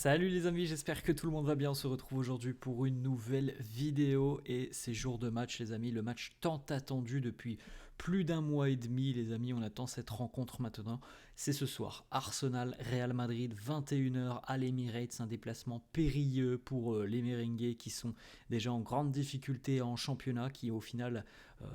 Salut les amis, j'espère que tout le monde va bien. On se retrouve aujourd'hui pour une nouvelle vidéo et c'est jour de match les amis, le match tant attendu depuis plus d'un mois et demi les amis, on attend cette rencontre maintenant. C'est ce soir, Arsenal-Real Madrid, 21h à l'Emirates, un déplacement périlleux pour les merengues qui sont déjà en grande difficulté en championnat, qui au final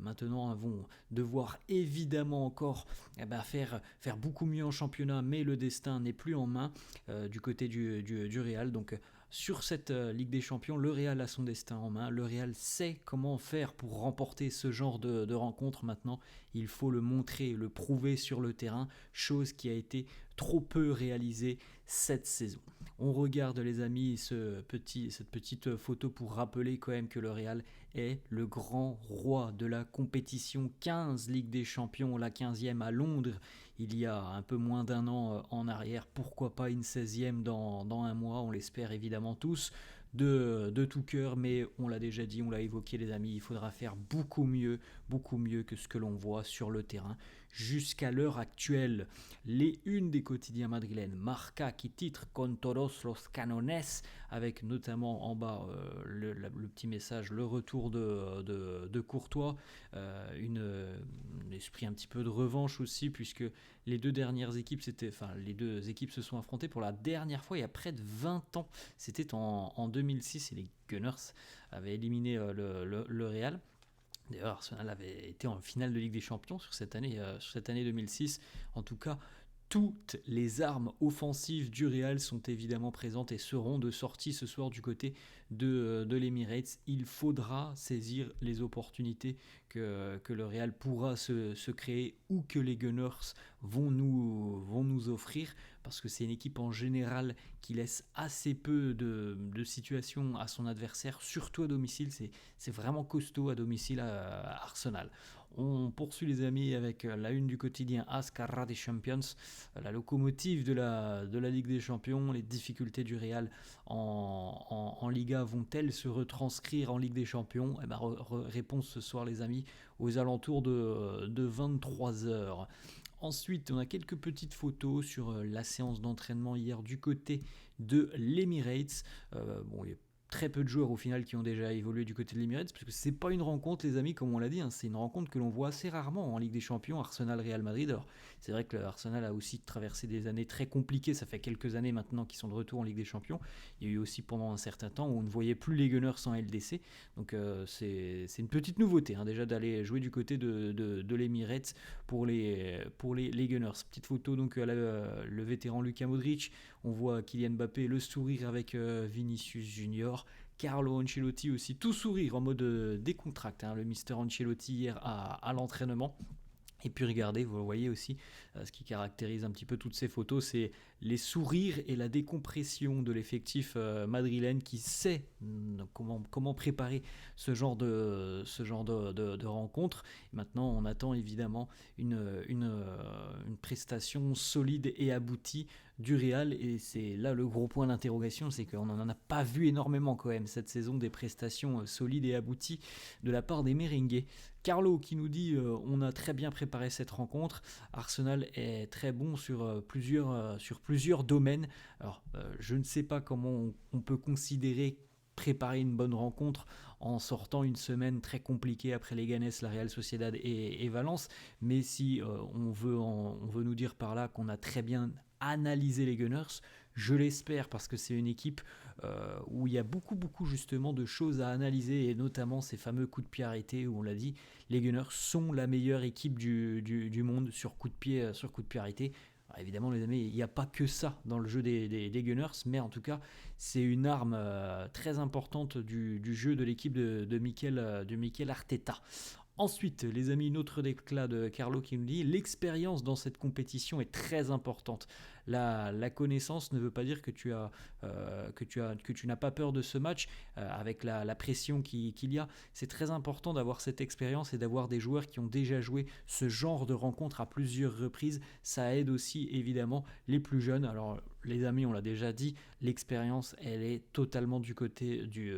maintenant vont devoir évidemment encore faire beaucoup mieux en championnat, mais le destin n'est plus en main du côté du Real. Donc sur cette Ligue des Champions, le Real a son destin en main. Le Real sait comment faire pour remporter ce genre de rencontre maintenant. Il faut le montrer, le prouver sur le terrain, chose qui a été trop peu réalisée cette saison. On regarde les amis cette petite photo pour rappeler quand même que le Real est le grand roi de la compétition. 15 Ligue des Champions, la 15e à Londres il y a un peu moins d'un an en arrière. Pourquoi pas une 16e dans un mois, on l'espère évidemment tous de tout cœur, mais on l'a déjà dit, on l'a évoqué les amis, il faudra faire beaucoup mieux que ce que l'on voit sur le terrain. Jusqu'à l'heure actuelle, les unes des quotidiens madrilènes, Marca qui titre Con todos los canones, avec notamment en bas le petit message, le retour de Courtois, un esprit un petit peu de revanche aussi, puisque les deux équipes se sont affrontées pour la dernière fois il y a près de 20 ans. C'était en 2006 et les Gunners avaient éliminé le Real. D'ailleurs, Arsenal avait été en finale de Ligue des Champions sur cette année 2006. En tout cas, toutes les armes offensives du Real sont évidemment présentes et seront de sortie ce soir du côté de l'Emirates. Il faudra saisir les opportunités que le Real pourra se créer ou que les Gunners vont nous offrir, parce que c'est une équipe en général qui laisse assez peu de situations à son adversaire, surtout à domicile. C'est vraiment costaud à domicile à Arsenal. On poursuit les amis avec la une du quotidien AS Carrera des Champions, la locomotive de la Ligue des Champions. Les difficultés du Real en Liga vont-elles se retranscrire en Ligue des Champions? Réponse ce soir les amis aux alentours de 23h. Ensuite, on a quelques petites photos sur la séance d'entraînement hier du côté de l'Emirates. Il y a très peu de joueurs au final qui ont déjà évolué du côté de l'Emirates, parce que c'est pas une rencontre les amis comme on l'a dit, c'est une rencontre que l'on voit assez rarement en Ligue des Champions, Arsenal-Real Madrid. Alors c'est vrai que l'Arsenal a aussi traversé des années très compliquées, ça fait quelques années maintenant qu'ils sont de retour en Ligue des Champions. Il y a eu aussi pendant un certain temps où on ne voyait plus les Gunners en LDC, donc c'est une petite nouveauté déjà d'aller jouer du côté de l'Emirates pour les Gunners. Petite photo donc le vétéran Luka Modric, on voit Kylian Mbappé le sourire avec Vinicius Junior, Carlo Ancelotti aussi tout sourire en mode décontracté, le Mister Ancelotti hier à l'entraînement. Et puis regardez, vous voyez aussi, ce qui caractérise un petit peu toutes ces photos, c'est les sourires et la décompression de l'effectif madrilène qui sait comment préparer ce genre de rencontre. Maintenant, on attend évidemment une prestation solide et aboutie du Real, et c'est là le gros point d'interrogation, c'est qu'on n'en a pas vu énormément quand même cette saison, des prestations solides et abouties de la part des merengues. Carlo qui nous dit on a très bien préparé cette rencontre, Arsenal est très bon sur plusieurs domaines. Alors je ne sais pas comment on peut considérer préparer une bonne rencontre en sortant une semaine très compliquée après Leganés, la Real Sociedad et Valence, mais si on veut nous dire par là qu'on a très bien analysé les Gunners, je l'espère, parce que c'est une équipe où il y a beaucoup justement de choses à analyser, et notamment ces fameux coups de pied arrêtés où on l'a dit, les Gunners sont la meilleure équipe du monde sur coups de pied arrêtés. Alors évidemment les amis, il n'y a pas que ça dans le jeu des Gunners, mais en tout cas c'est une arme très importante du jeu de l'équipe de Mikel Arteta. Ensuite, les amis, une autre déclat de Carlo qui nous dit: l'expérience dans cette compétition est très importante. La connaissance ne veut pas dire que tu n'as pas peur de ce match, avec la pression qu'il y a. C'est très important d'avoir cette expérience et d'avoir des joueurs qui ont déjà joué ce genre de rencontre à plusieurs reprises. Ça aide aussi évidemment les plus jeunes. Alors les amis, on l'a déjà dit, l'expérience elle est totalement du côté du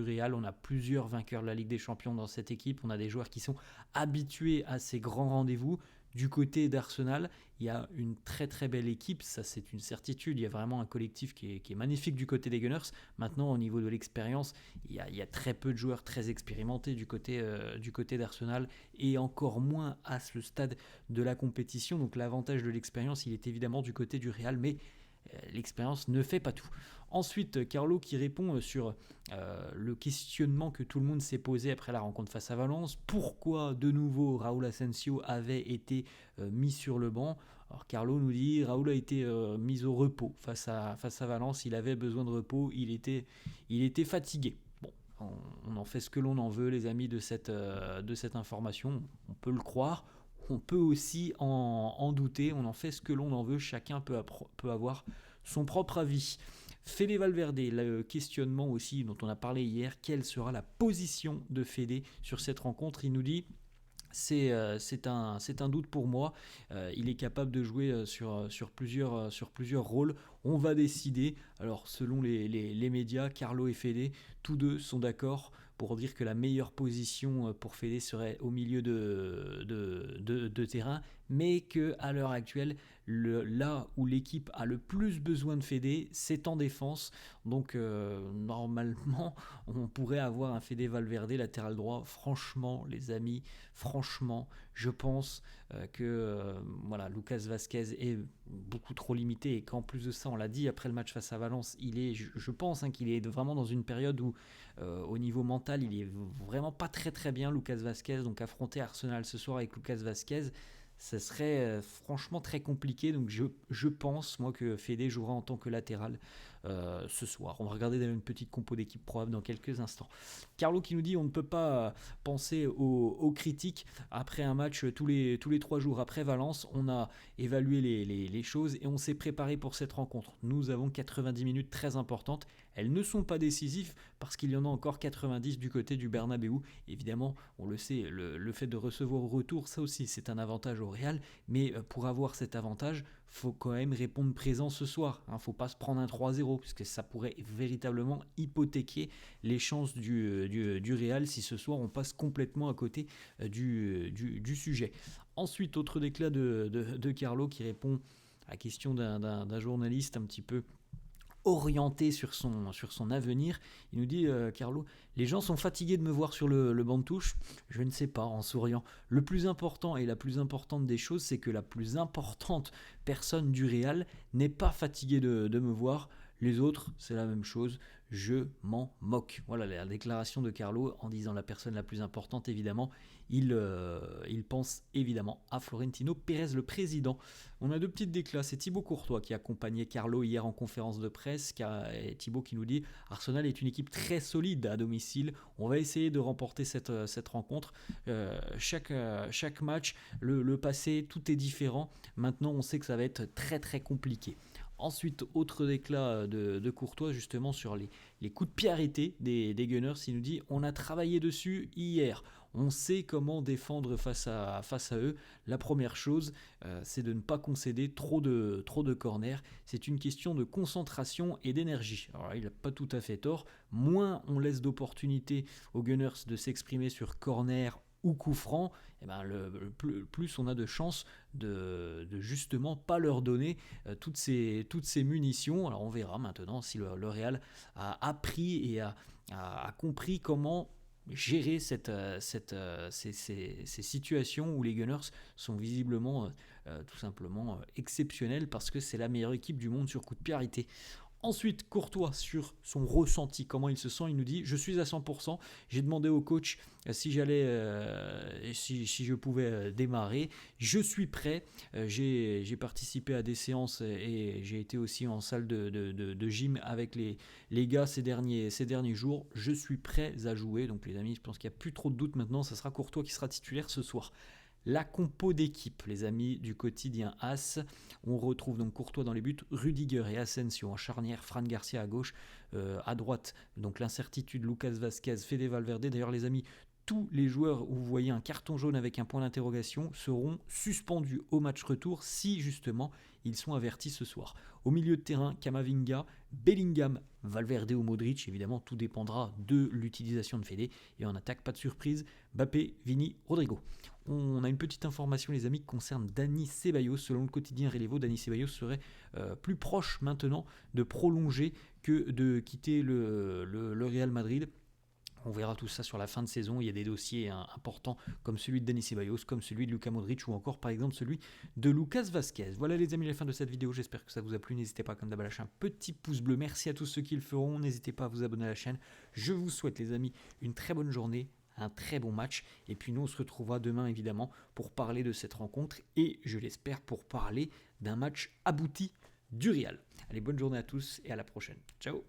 Real. On a plusieurs vainqueurs de la Ligue des Champions dans cette équipe. On a des joueurs qui sont habitués à ces grands rendez-vous. Du côté d'Arsenal, il y a une très très belle équipe, ça c'est une certitude. Il y a vraiment un collectif qui est magnifique du côté des Gunners. Maintenant, au niveau de l'expérience, il y a très peu de joueurs très expérimentés du côté d'Arsenal et encore moins à ce stade de la compétition. Donc l'avantage de l'expérience, il est évidemment du côté du Real, mais l'expérience ne fait pas tout. Ensuite, Carlo qui répond sur le questionnement que tout le monde s'est posé après la rencontre face à Valence. Pourquoi de nouveau Raúl Asensio avait été mis sur le banc? Alors Carlo nous dit Raúl a été mis au repos face à Valence. Il avait besoin de repos, il était fatigué. Bon, on en fait ce que l'on en veut, les amis, de cette information. On peut le croire. On peut aussi en douter, on en fait ce que l'on en veut, chacun peut avoir son propre avis. Fede Valverde, le questionnement aussi dont on a parlé hier, quelle sera la position de Fede sur cette rencontre? Il nous dit c'est un doute pour moi. Il est capable de jouer sur plusieurs rôles. On va décider. Alors, selon les médias, Carlo et Fede, tous deux sont d'accord pour dire que la meilleure position pour Fede serait au milieu de terrain, mais qu'à l'heure actuelle, là où l'équipe a le plus besoin de Fede, c'est en défense. Donc, normalement, on pourrait avoir un Fede Valverde latéral droit. Franchement, les amis, je pense que voilà, Lucas Vazquez est beaucoup trop limité et qu'en plus de ça, on l'a dit après le match face à Valence, je pense qu'il est vraiment dans une période où au niveau mental, il est vraiment pas très très bien, Lucas Vazquez. Donc affronter Arsenal ce soir avec Lucas Vazquez, ça serait franchement très compliqué. Donc je pense moi que Fede jouera en tant que latéral ce soir. On va regarder d'ailleurs une petite compo d'équipe probable dans quelques instants. Carlo qui nous dit on ne peut pas penser aux critiques après un match tous les 3 jours. Après Valence, on a évalué les choses et on s'est préparé pour cette rencontre. Nous avons 90 minutes très importantes. Elles ne sont pas décisives parce qu'il y en a encore 90 du côté du Bernabéu. Évidemment, on le sait, le fait de recevoir au retour, ça aussi c'est un avantage au Real, mais pour avoir cet avantage, faut quand même répondre présent ce soir. Faut pas se prendre un 3-0 puisque ça pourrait véritablement hypothéquer les chances du Real si ce soir on passe complètement à côté du sujet. Ensuite, autre déclat de Carlo qui répond à la question d'un journaliste un petit peu orienté sur son avenir. Il nous dit Carlo, les gens sont fatigués de me voir sur le banc de touche. Je ne sais pas, en souriant. Le plus important et la plus importante des choses, c'est que la plus importante personne du Real n'est pas fatiguée de me voir. Les autres, c'est la même chose. Je m'en moque. Voilà la déclaration de Carlo en disant la personne la plus importante, évidemment. Il pense évidemment à Florentino Pérez, le président. On a 2 petites déclats. C'est Thibaut Courtois qui accompagnait Carlo hier en conférence de presse. Thibaut qui nous dit Arsenal est une équipe très solide à domicile. On va essayer de remporter cette rencontre. Chaque match, le passé, tout est différent. Maintenant, on sait que ça va être très très compliqué. Ensuite, autre déclat de Courtois justement sur les coups de pied arrêtés des Gunners. Il nous dit on a travaillé dessus hier. On sait comment défendre face à eux. La première chose, c'est de ne pas concéder trop de corners. C'est une question de concentration et d'énergie. Alors il n'a pas tout à fait tort. Moins on laisse d'opportunités aux Gunners de s'exprimer sur corner ou coup franc, plus on a de chances de justement pas leur donner toutes ces munitions. Alors on verra maintenant si le Real a appris et a compris comment gérer ces situations où les Gunners sont visiblement tout simplement exceptionnels parce que c'est la meilleure équipe du monde sur coup de pied arrêté. Ensuite, Courtois sur son ressenti, comment il se sent, il nous dit « Je suis à 100%, j'ai demandé au coach si je pouvais démarrer, je suis prêt, j'ai participé à des séances et j'ai été aussi en salle de gym avec les gars ces derniers jours, je suis prêt à jouer. » Donc les amis, je pense qu'il n'y a plus trop de doute maintenant, ça sera Courtois qui sera titulaire ce soir. La compo d'équipe, les amis du quotidien AS, on retrouve donc Courtois dans les buts, Rudiger et Asensio en charnière, Fran Garcia à gauche, à droite, donc l'incertitude, Lucas Vazquez, Fede Valverde. D'ailleurs les amis, tous les joueurs où vous voyez un carton jaune avec un point d'interrogation seront suspendus au match retour si justement ils sont avertis ce soir. Au milieu de terrain, Camavinga, Bellingham, Valverde ou Modric, évidemment tout dépendra de l'utilisation de Fede. Et en attaque, pas de surprise, Mbappé, Vini, Rodrigo. On a une petite information, les amis, qui concerne Dani Ceballos. Selon le quotidien Relevo, Dani Ceballos serait plus proche maintenant de prolonger que de quitter le Real Madrid. On verra tout ça sur la fin de saison. Il y a des dossiers importants comme celui de Dani Ceballos, comme celui de Luka Modric ou encore par exemple celui de Lucas Vazquez. Voilà les amis, la fin de cette vidéo. J'espère que ça vous a plu. N'hésitez pas comme d'hab à lâcher un petit pouce bleu. Merci à tous ceux qui le feront. N'hésitez pas à vous abonner à la chaîne. Je vous souhaite les amis une très bonne journée, un très bon match. Et puis nous on se retrouvera demain évidemment pour parler de cette rencontre et je l'espère pour parler d'un match abouti du Real. Allez, bonne journée à tous et à la prochaine. Ciao.